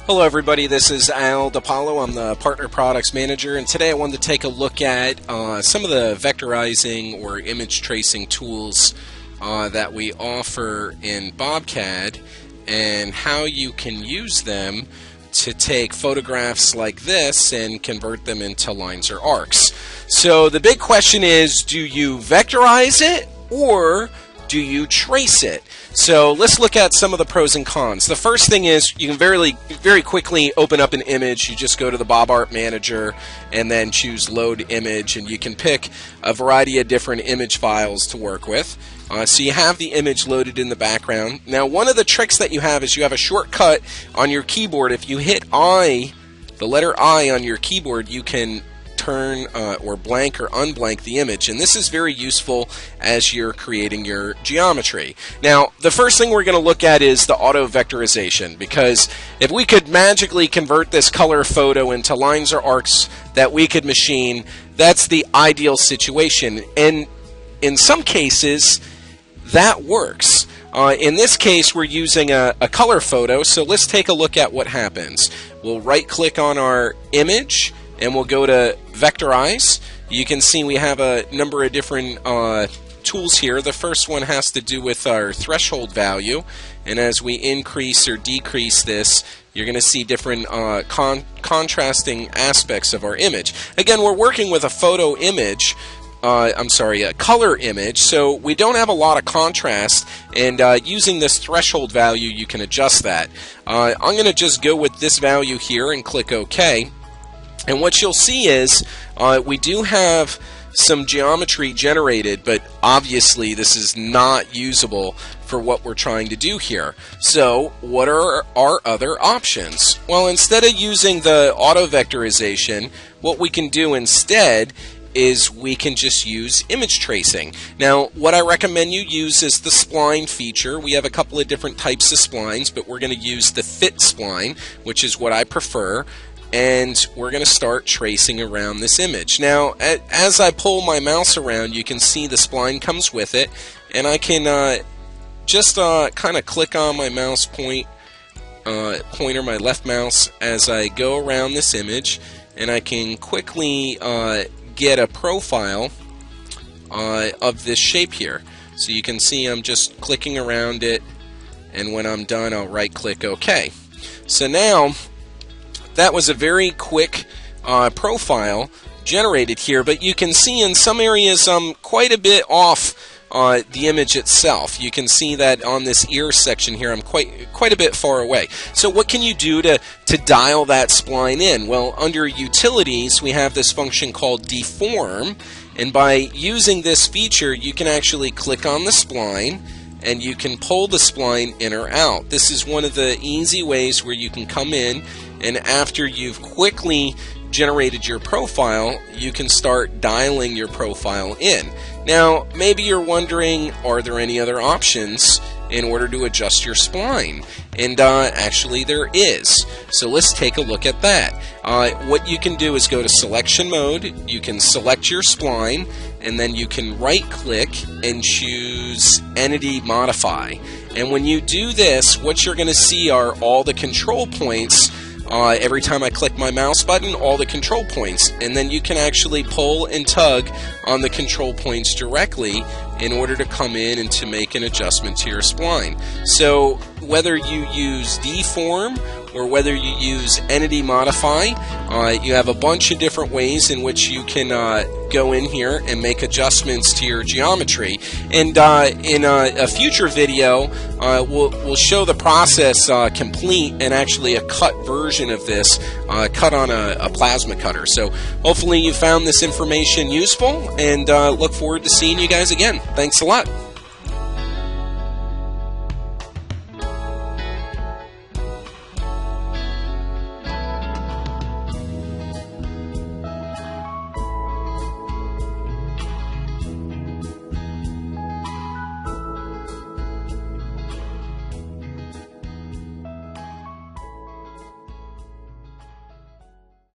Hello everybody, this is Al DePoalo. I'm the Partner Products Manager, and today I wanted to take a look at some of the vectorizing or image tracing tools that we offer in BobCAD and how you can use them to take photographs like this and convert them into lines or arcs. So the big question is, do you vectorize it or do you trace it? So let's look at some of the pros and cons. The first thing is you can very quickly open up an image. You just go to the Bob Art Manager and then choose Load Image, and you can pick a variety of different image files to work with. So you have the image loaded in the background. Now, one of the tricks that you have is you have a shortcut on your keyboard. If you hit I, the letter I on your keyboard, you can turn or blank or unblank the image, and this is very useful as you're creating your geometry. Now, the first thing we're going to look at is the auto vectorization, because if we could magically convert this color photo into lines or arcs that we could machine, that's the ideal situation, and in some cases that works. In this case, we're using a color photo, so let's take a look at what happens. We'll right click on our image and we'll go to Vectorize. You can see we have a number of different tools here. The first one has to do with our threshold value, and as we increase or decrease this, you're going to see different contrasting aspects of our image. Again, we're working with a photo image, a color image, so we don't have a lot of contrast, and using this threshold value you can adjust that. I'm going to just go with this value here and click OK. And what you'll see is we do have some geometry generated, but obviously this is not usable for what we're trying to do here. So what are our other options? Well, instead of using the auto vectorization, what we can do instead is we can just use image tracing. Now, what I recommend you use is the spline feature. We have a couple of different types of splines, but we're going to use the fit spline, which is what I prefer. And we're going to start tracing around this image. Now, as I pull my mouse around, you can see the spline comes with it, and I can just kind of click on my mouse pointer, my left mouse, as I go around this image, and I can quickly get a profile of this shape here. So you can see I'm just clicking around it, and when I'm done, I'll right click OK. So now, that was a very quick profile generated here, but you can see in some areas I'm quite a bit off the image itself. You can see that on this ear section here I'm quite a bit far away. So what can you do to dial that spline in? Well, under Utilities we have this function called Deform, and by using this feature you can actually click on the spline and you can pull the spline in or out. This is one of the easy ways where you can come in, and after you've quickly generated your profile, you can start dialing your profile in. Now, maybe you're wondering, are there any other options in order to adjust your spline? And actually there is. So let's take a look at that. What you can do is go to Selection Mode, you can select your spline, and then you can right click and choose Entity Modify. And when you do this, what you're going to see are all the control points. Every time I click my mouse button, all the control points, and then you can actually pull and tug on the control points directly in order to come in and to make an adjustment to your spline. So whether you use Deform or whether you use Entity Modify, you have a bunch of different ways in which you can go in here and make adjustments to your geometry. And in a future video, we'll show the process complete and actually a cut version of this, cut on a plasma cutter. So hopefully you found this information useful, and look forward to seeing you guys again. Thanks a lot.